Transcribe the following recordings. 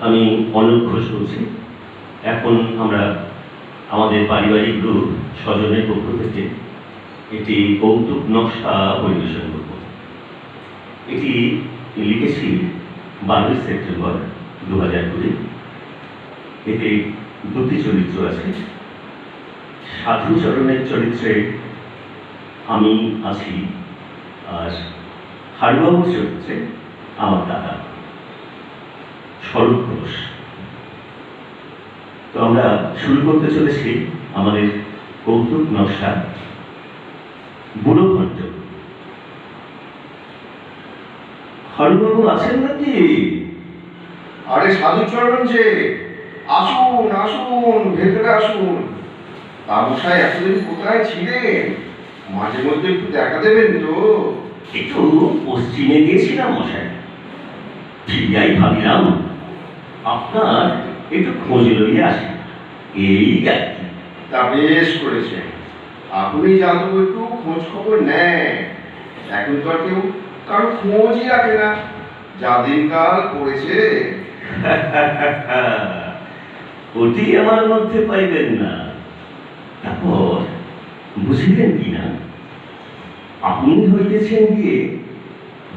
আমি অলোক ঘোষ বলছি। এখন আমরা আমাদের পারিবারিক গ্রুপ স্বজনের পক্ষ থেকে একটি কৌতুক নকশা পরিবেশন করব। এটি লিখেছি 12 সেপ্টেম্বর 2020। এতে দুটি চরিত্র আছে। সাধুচরণের চরিত্রে আমি আছি, আর হারুবাবুর চরিত্রে আমার দাদা স্বরূপ ঘোষ। তো আমরা শুরু করতে চলেছি আমাদের কৌতুক নকশা বুড়ো ঘন্ট। হারুবাবু আছেন নাকি? আরে সাধুচরণ যে, আসুন আসুন, ভেতরে আসুন। তামশাই এতদিন কোথায় ছিলেন? মাঝে মধ্যে একটু দেখা দেবেন তো? একটু পশ্চিমে গিয়েছিলাম মশাই, ফিরিয়াই ভাবিলাম আপনার একটু খোঁজ লইয়ে আসি, এই আর কি। তা বেশ করেছেন। আপনি যাদব একটু খোঁজ খবর নেন। এখন তো আর কেউ কারো খোঁজই রাখে না, যা দিনকাল পড়েছে। ওটি আমার মধ্যে পাইবেন না। তারপর বুঝিলেন কিনা, আপনি হইতেছেন গিয়ে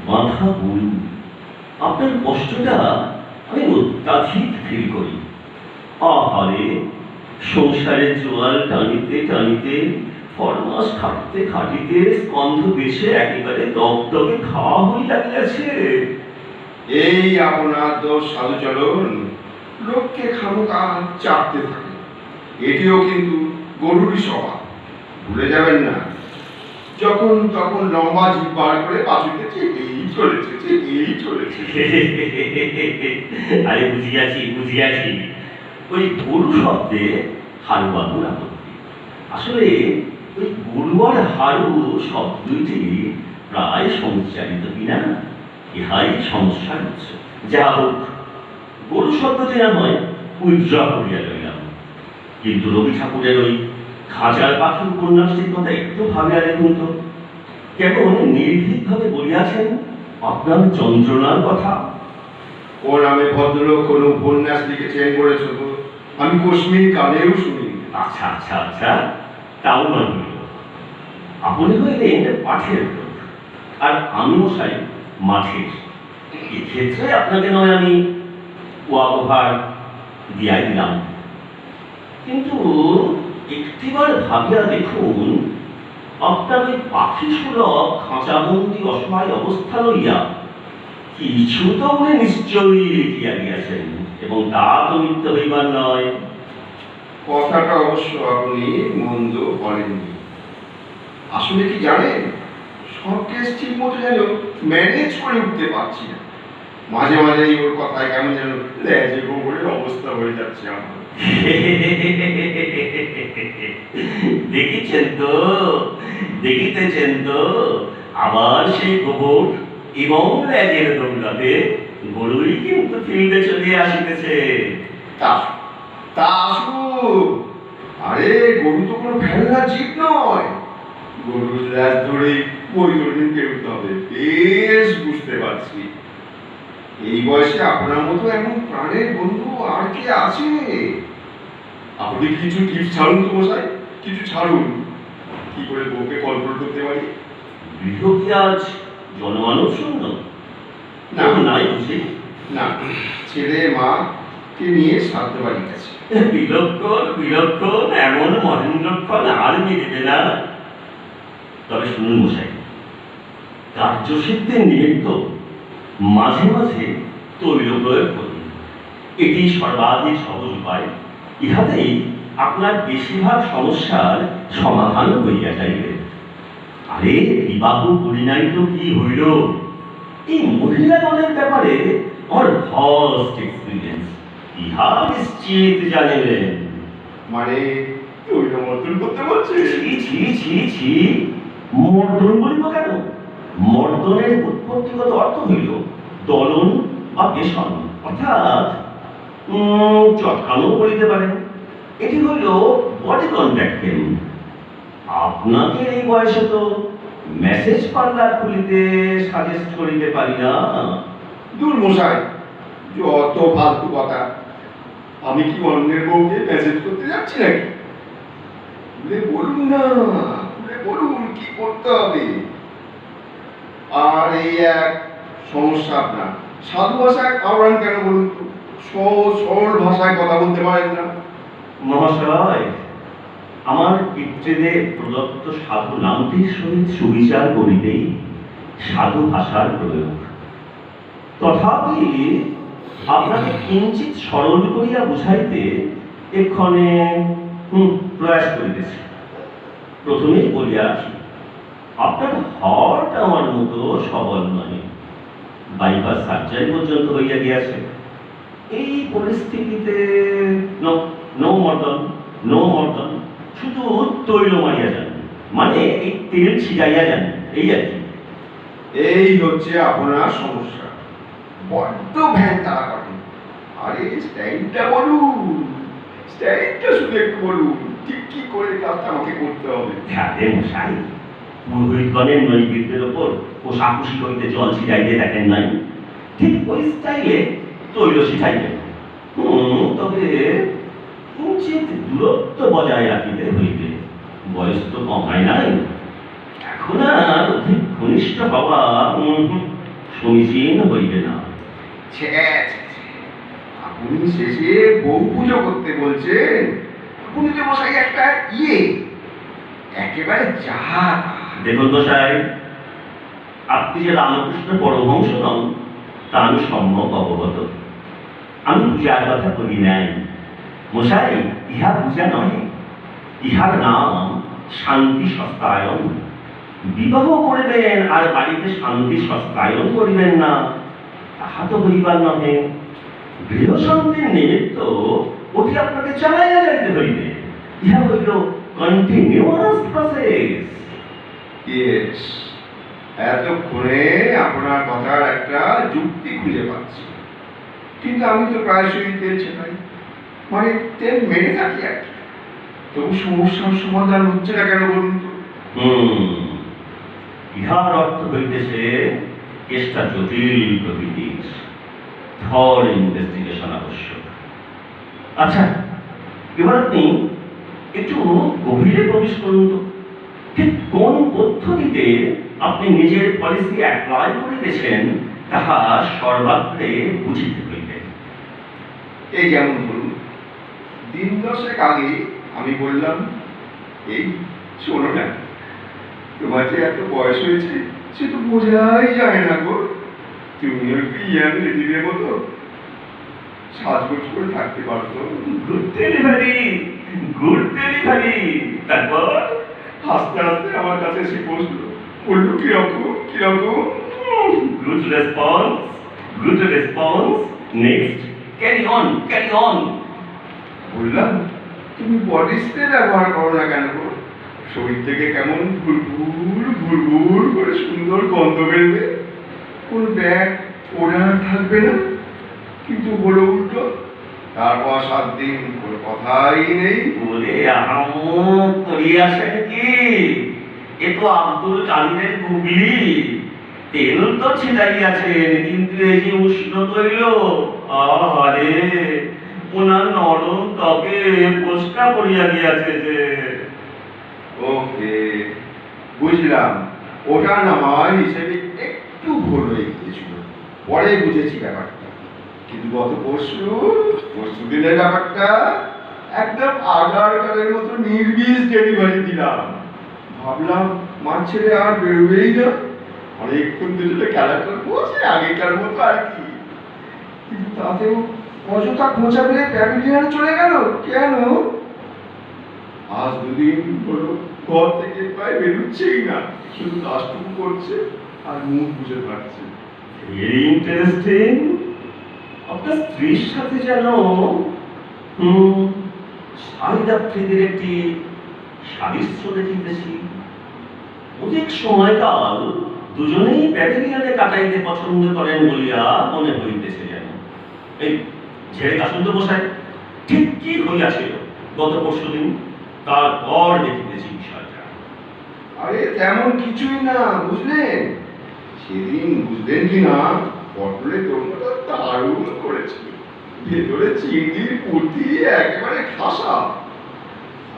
বাঁধা গরু। আপনার কষ্টটা আমি অত্যাধিক ফিল করি। আহারে, সংসারের জোয়াল টানিতে টানিতে, ফরমাস খাটিতে খাটিতে স্কন্ধ দেশে একেবারে দগদগে খাওয়া হয়ে লাগিয়াছে। এই আপনার দোষ সাধুচরণ, লোককে খামোকা চাপতে থাকে। এটিও কিন্তু গরুরই স্বভাব, ভুলে যাবেন না। যখন তখন লম্বা জিভ বার করে পাশুকে চেপেই চলেছে চেপেই চলেছে। আরে বুঝিয়াছি বুঝিয়াছি, ওই গরু শব্দে হারুবাবুর আপত্তি। আসলে ওই গরু আর হারু শব্দ দুইটি প্রায় সংচারিত কিনা, ইহাই সমস্যার উৎস। যা হোক, গরু শব্দটি না হয় উইথড্র করিয়া লইলাম, কিন্তু রবি ঠাকুরের ওই খাঁচার পাখি উপন্যাসটির কথা একটু ভাবিয়া দেখুন তো। কেমন নির্ভীকভাবে বলিয়াছেন আপনার যন্ত্রণার কথা। ও নামে ভদ্রলোক কোন উপন্যাস লিখেছেন বলেছ তো? আমি কশ্মীর কালেও শুনিনি। আচ্ছা আচ্ছা আচ্ছা, তাও নয়। আপনি হইলেন পাঠের লোক, আর আমি মশাই মাঠের। এক্ষেত্রে আপনাকে নয় আমি ওয়াকভার দিয়াই দিলাম, কিন্তু একটিবার ভাবিয়া দেখুন, আপনার ওই পাখি সুলভ খাঁচাবন্দি অসহায় অবস্থা লইয়া কিছু তো উনি নিশ্চয়ই লিখিয়া গিয়াছেন, এবং তা তো মিথ্যে হইবার নয়। কথাটা অবশ্য আপনি মন্দ বলেননি। আসলে কি জানেন, সব কেস ঠিক মতো যেন ম্যানেজ করে উঠতে পারছি না। মাঝে মাঝেই ওর কথায় কেমন যেন লেজে গোবরের অবস্থা হয়ে যাচ্ছে আমার। দেখিছেন তো, দেখিতেছেন তো, আবার সেই গোবর এবং লেজের দৌড়াতে গরুই কিন্তু ফিল্ডে চলিয়ে আসিতেছে। তা তা আসুক। আরে গরু তো কোনো ফেলনা জীব নয়। গরুর ল্যাজ ধরে বৈতরণী পেরোতে হবে, বেশ বুঝতে পারছি। এই বয়সে আপনার মতো এমন প্রাণের বন্ধু আর কে আছে? আপনি কিছু টিপস ছাড়ুন তো মশাই, কিছু ছাড়ুন। কি করে বউকে কন্ট্রোল করতে পারি? গৃহ কি আজ জনমানব শূন্য? না। নাই বুঝি। না, ছেলে মা কে নিয়ে শ্রাদ্ধ বাড়ি গেছে। বিলক্ষণ বিলক্ষণ, এমন মহেন্দ্রক্ষণ আর মিলবে না। তবে শুনুন মশাই, কার্যসিদ্ধির নিমিত্ত মাঝে মাঝে তৈল প্রয়োগ করুন। এটি সর্বাধিক সহজ উপায়। ইহাতেই আপনার বেশিরভাগ সমস্যার সমাধান হইয়া যাইবে। আরে বিবাহ করি নাই তো কি হইল, এই মহিলাগণের ব্যাপারে আমার ফার্স্ট এক্সপিরিয়েন্স, ইহা নিশ্চিত জানিবেন। মানে তৈল মর্দন করতে বলছে? ছি ছি ছি ছি, মর্দন বলিব কেন? মর্দনের উৎপত্তিগত অর্থ হইল দলন বা পেশন, অর্থাৎ চটকানো বলিতে পারেন। এটি হইল বডি কন্ট্যাক্ট গেম। আপনাকে এই বয়সে তো মেসেজ পার্লার খুলিতে সাজেস্ট করিতে পারি না। দূর মশাই, যত ফালতু কথা। আমি কি অন্যের বউকে মেসেজ করতে যাচ্ছি নাকি? খুলে বলুন না, খুলে বলুন কি করতে হবে। আর এই এক সমস্যা আপনার, সাধু ভাষায় আওড়ান কেন বলুন তো? সহজ সরল ভাষায় কথা বলতে পারেন না। মহাশয়, আমার পিতৃদের প্রদত্ত সাধু নামটির সহিত সুবিচার করিতেই সাধু ভাষার প্রয়োগ। তথাপি আপনাকে কিঞ্চিত সরল করিয়া বুঝাইতে এক্ষণে প্রয়াস করিতেছি। প্রথমেই বলিয়া রাখি, আপনার হার্ট আমার মতো সবল নয়, বাইপাস সার্জারি পর্যন্ত হইয়া গিয়াছে। এই পরিস্থিতিতে নো মর্দন, শুধু তৈল মারিয়া যান, মানে এই তেল ছিটাইয়া যান, এই আর কি। এই হচ্ছে আপনার সমস্যা, বড্ড ভ্যান তারা করেন। আরে স্টাইলটা বলুন, স্টাইলটা শুধু একটু বলুন, ঠিক কি করে কাজটা আমাকে করতে হবে। ধ্যাতে মশাই, পুরোহিতগণের নৈবেদ্যের ওপর কোষাকুষি হইতে জল ছিটাইতে দেখেন নাই? ঠিক ওই স্টাইলে তৈল ছিটাইবেন। তবে কিঞ্চিত দূরত্ব বজায় রাখিতে হইবে। বয়স তো কম হয় নাই, এখন আর অধিক ঘনিষ্ঠ হওয়া সমীচীন হইবে না। ছ্যা, ছ্যা, ছ্যা। আপনি শেষে বউ পুজো করতে বলছেন? আপনি তো মশাই একটা একেবারে যাহা দেখুন মশাই, আপনি যে রামকৃষ্ণ পরমহংস নন তা আমি সম্যক অবগত। আমি পূজার কথা বলি নাই মশাই, ইহা পূজা নয়, ইহার নাম শান্তি সস্তায়ন। বিবাহ করিবেন আর বাড়িতে শান্তি সস্তায়ন করিবেন না, তাহা তো হইবার নহে। গৃহ শান্তির নিমিত্ত ওটি আপনাকে চালাইয়া যাইতে হইবে। ইহা হইল কন্টিনিউয়াস প্রসেস। ইয়েস, এতক্ষণে আপনার কথার একটা যুক্তি খুঁজে পাচ্ছি, কিন্তু আমি তো প্রায়শই তেল ছেটাই, মানে তেল মেরে থাকি আর কি। তবু সমস্যার সমাধান হচ্ছে না কেন বলুন তো? ইহার অর্থ হইতেছে কেসটা জটিল প্রকৃতির, থর ইনভেস্টিগেশন আবশ্যক। আচ্ছা, এবার আপনি একটু গভীরে প্রবেশ করুন তো। ঠিক কোন পদ্ধতিতে আপনি নিজের পলিসি অ্যাপ্লাই করিতেছেন তাহা সর্বাগ্রে বুঝিতে হইবে। এই যেমন ধরুন, দিন 10 আগে আমি বললাম, এই শোনো না, তোমার যে এত বয়স হয়েছে সে তো বোঝাই যায় না গো। তুমি একটু ইয়াং লেডিদের মতো সাজগোজ করে থাকতে পারতো। Good delivery, good delivery. তারপর হাসতে হাসতে আমার কাছে এসে বসলো, বললো কিরকম কিরকম। Good response, good response. Next, carry on, carry on. বললাম, তুমি বডি স্প্রে ব্যবহার করো না কেন গো? শরীর থেকে কেমন ঘুরঘুর ঘুরঘুর করে সুন্দর গন্ধ বেরোবে, কোন ব্যাগ ওড়ার থাকবে না। কিন্তু বলো উল্টো। তারপর 7 দিন কোনো কথাই নেই। বলে আহামক করিয়াছেন কি? এ তো আব্দুল কাদিরের গুগলি। তেল তো ছিটাইয়াছেন, কিন্তু এই যে উষ্ণ তৈল, আহারে, ওনার নরম ত্বকে পোস্কা পড়িয়া গিয়াছে যে। ওকে, বুঝলাম। ওটা না হয় হিসেবে একটু ভুল হয়ে গিয়েছিল, পরে বুঝেছি ব্যাপারটা। কিন্তু গত পরশু দিনের ব্যাপারটা একদম আগার কালের মতো নির্বিষ ডেলিভারি দিলাম। ভাবলাম মার ছেলে আর বেরোবেই না, অনেকক্ষণ দুজনে খেলা করবো, সে আগেকার মতো আর কি। কিন্তু তাতেও অযথা খোঁচা মেরে প্যাভিলিয়নে চলে গেল কেন? আজ 2 দিন হলো ঘর থেকে প্রায় বেরোচ্ছেই না, শুধু কাজটুকু করছে আর মুখ বুঝে থাকছে। Very interesting. আপনার স্ত্রীর সাথে যেন সাহিদাফ্রিদের একটি সাদৃশ্য দেখিতেছি। অধিক সময়কাল দুজনেই প্যাভিলিয়নে কাটাইতে পছন্দ করেন বলিয়া মনে হইতেছে যেন। এই ঝেড়ে কাসুন তো বসায়, ঠিক কি হইয়াছিল গত পরশুদিন, তারপর দেখিতেছি বিষয়টা। আরে তেমন কিছুই না, বুঝলেন? সেদিন বুঝলেন কি না, পটলের দোরমাটা দারুণ করেছিল, ভেতরে চিংড়ির কুর্তি একেবারে ঠাসা।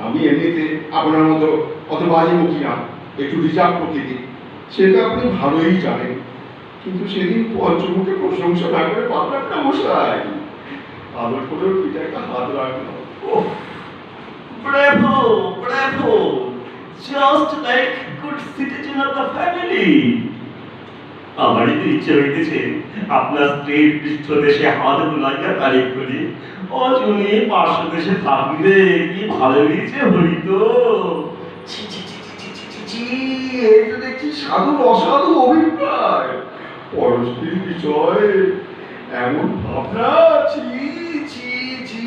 আমি এমনিতে আপনার মতো অত বাজে মুখী না, একটু রিজার্ভ প্রকৃতি, সেটা আপনি ভালোই জানেন। কিন্তু সেদিন পঞ্চমুখে প্রশংসা না করে পারলাম না মশাই। আদর করে পিঠে একটা হাত রাখলাম। Oh, bravo, bravo! Just like good citizen of the family. আমারই তো ইচ্ছে হইতেছে আপনার স্ত্রীর পৃষ্ঠদেশে হাত বুলাইয়া তারিফ করি, অজনে পার্শ্ব দেশে থাকলে কি ভালো হইছে হইত। ছি ছি ছি ছি ছি ছি ছি ছি, এটা দেখছি সাধুর অসাধু অভিপ্রায়। পরস্ত্রীর বিষয়ে এমন ভাবনা, ছি ছি ছি।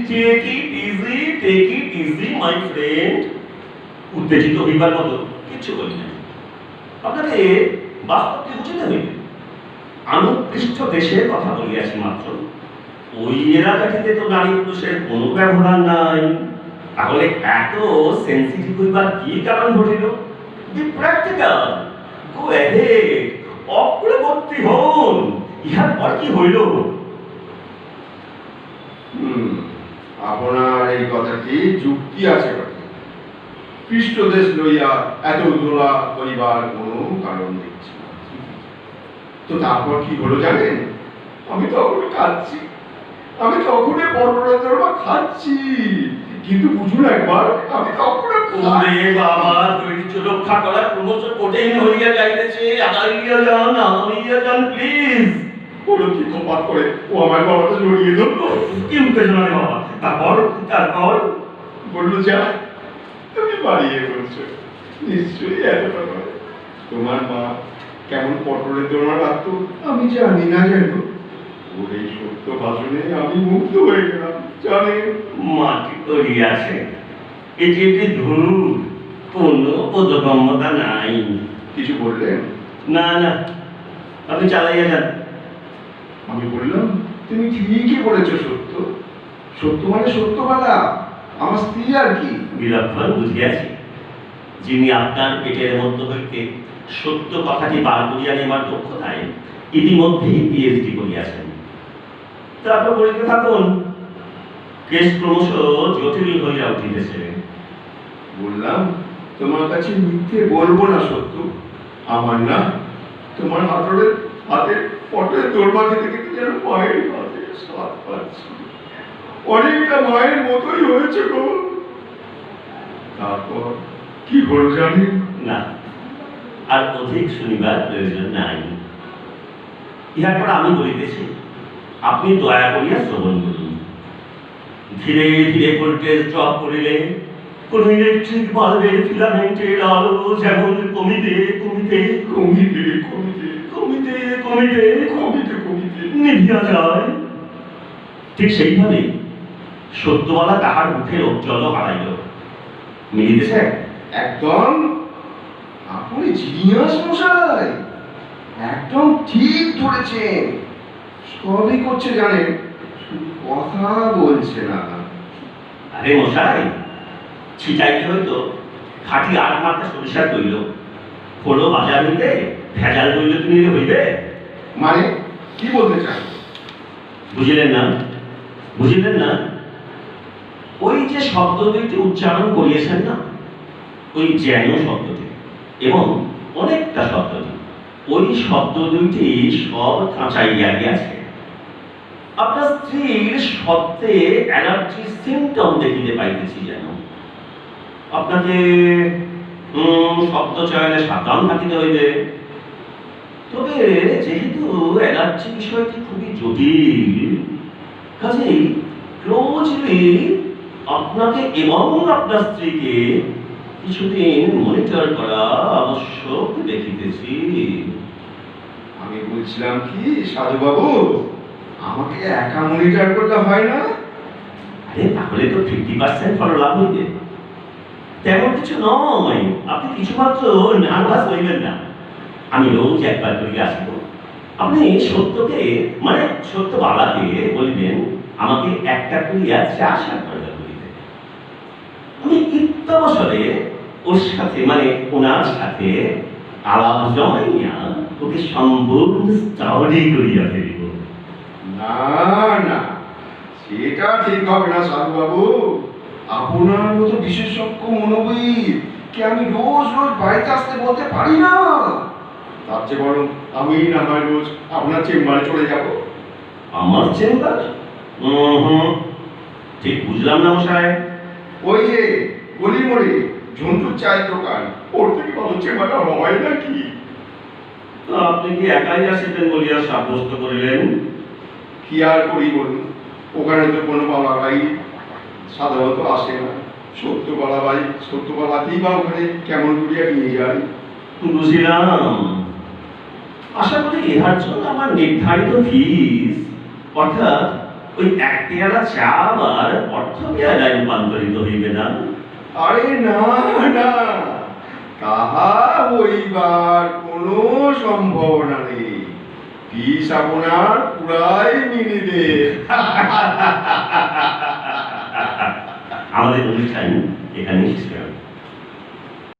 Take it easy, take it easy, my friend. উত্তেজিত হইবার মতো কিছু বলি না। আপনাকে বাস্তবকে বুঝতে হইবে। আমি পৃষ্ঠ দেশের কথা বলিয়াছি মাত্র। ওই এলাকাটিতে তো নারী পুরুষের কোনো ব্যবধান নাই। তাহলে এত সেন্সিটিভ হইবার কি কারণ ঘটিল? বি প্র্যাকটিক্যাল, গো অ্যাহেড, অগ্রবর্তী হন। ইহার পর কি হইল? আপনার এই কথাটি যুক্তি আছে বটে। পৃষ্ঠদেশ লইয়া এত উতলা করিবার কোনো কারণ দেখছি না। তো তারপর কি হলো জানেন? আমি তখন খাচ্ছি, আমি তখনই পটলের দোরমা খাচ্ছি। কিন্তু বুঝুন একবার, আমি তখন ওরে বাবা, ধৈর্য রক্ষা করা ক্রমশ কঠিন হইয়া যাইতেছে। আগাইয়া যান, আগাইয়া যান, প্লিজ। কোনো কি খোপাত করে ও আমার বাবাটা জড়িয়ে ধরলো। কি উত্তেজনা রে বাবা? তারপর বললো, যা তুমি বাড়িয়ে বলছো, নিশ্চয়ই এতটা নয়। তোমার মা কেমন পটলের দোরমা রাখতো আমি জানি না যেন। ওর এই সত্য ভাষণে আমি মুগ্ধ হয়ে গেলাম জানেন। মাটি করিয়াছে, এটি একটি ধূর, কোনো বোধগম্যতা নাই। কিছু বললেন? না না, আপনি চালাইয়া যান। আমি বললাম, তুমি ঠিকই বলেছো, সত্য। সত্য মানে সত্যবালা, আমার স্ত্রী আর কি। বিলক্ষণ বুঝিয়াছি, যিনি আপনার পেটের মধ্য হইতে সত্য কথাটি বার করিয়া নেবার দক্ষতায় ইতিমধ্যেই পিএইচডি করিয়াছেন। তারপর বলিতে থাকুন, কেস ক্রমশ জটিল হইয়া উঠিতেছে। বললাম, তোমার কাছে মিথ্যে বলবো না সত্য। আমার না তোমার হাতের পটলের দোরমা খেতে খেতে যেন মায়ের হাতে স্বাদ পাচ্ছি। অনেকটা মায়ের মতোই হয়েছে গো। তারপর কি হলো জানি না, আর অধিক শুনিবার প্রয়োজন নাই। ইহার পর আমি বলিতেছি, আপনি দয়া করিয়া শ্রবণ করুন। ধীরে ধীরে ভোল্টেজ ড্রপ করিলে কোন ইলেকট্রিক বাল্বের ফিলামেন্টের আলো যেমন কমিতে কমিতে কমিতে কমিতে কমিতে কমিতে কমিতে কমিতে নিভিয়া যায়, ঠিক সেইভাবে সত্যবালা তাহার মুখের ঔজ্জ্বল্য হারাইল। মিলিতেছে? একদম আপনি জিনিয়াস মশাই, একদম ঠিক ধরেছেন। সবই করছে জানেন, শুধু কথা বলছে না। আরে মশাই, ছিটাইতে হইতো খাঁটি ৮ মাত্রা সরিষার তৈল, হলো বাজার হইতে ভেজাল তৈল কিনিলে হইবে? মানে কি বলতে চান? বুঝিলেন না? বুঝিলেন না? ওই যে শব্দ দুইটি উচ্চারণ করিয়েছেন না, ওই যেন শব্দটি এবং অনেকটা শব্দটি, ওই শব্দ দুইটি সব কাঁচাইয়া গিয়াছে। আপনার স্ত্রীর শব্দে অ্যালার্জি সিমটম দেখিতে পাইতেছি যেন। আপনাকে শব্দ চয়নে সাবধান থাকিতে হইবে। তবে যেহেতু অ্যালার্জি বিষয়টি খুবই জটিল, কাজেই ক্লোজলি আপনাকে এবং আপনার স্ত্রীকে কিছুদিন মনিটর করা আবশ্যক দেখিতেছি। আমি বলছিলাম কি সাধুবাবু, আমাকে একা মনিটর করলে হয় না? আরে তাহলে তো 50% ফলো লাভ হইবে। তেমন কিছু নয়, আপনি কিছুমাত্র নার্ভাস হইবেন না। আমি রোজ একবার করে আসবো। আপনি সত্যকে মানে সত্যবালাকে বলিবেন আমাকে একটা করিয়া চা সার্ভ করিতে। আমি ইত্যবসরে ওর সাথে মানে ওনার সাথে আলাপ জমাইয়া ওকে সম্পূর্ণ স্টাডি করিয়া ফেলিব। না না, সেটা ঠিক হবে না সাধুবাবু। আপনার মতো বিশেষজ্ঞ মনোবিদ কি আমি রোজ রোজ বাড়িতে আসতে বলতে পারি না? তার চেয়ে বরং আমি না হয় রোজ আপনার চেম্বারে চলে যাব। আমার চেম্বার? ঠিক বুঝলাম না মশাই। ওই যে গলি মোড়ে ঝন্টুর চায়ের দোকান, ওর থেকে ভালো চেম্বারটা হয় নাকি? তো আপনি কি একাই আসিবেন বলিয়া সাব্যস্ত করিলেন? কি আর করি বলুন, ওখানে তো কোনো বাবা ভাই সাধারণত আসে না। সত্যবালাকেই বা ওখানে কেমন করিয়া নিয়ে যায়? বুঝিলাম। আশা করি ইহার জন্য আমার নির্ধারিত ফিস, অর্থাৎ ওই এক পেয়ালা চা আর অর্থ পেয়ালায় রূপান্তরিত হইবে না। আরে না না, তাহা হইবার কোনো সম্ভাবনা নেই। ফিস আপনার পুরাই মিলিবে। আমাদের অনুষ্ঠান এখানেই শেষ করলাম।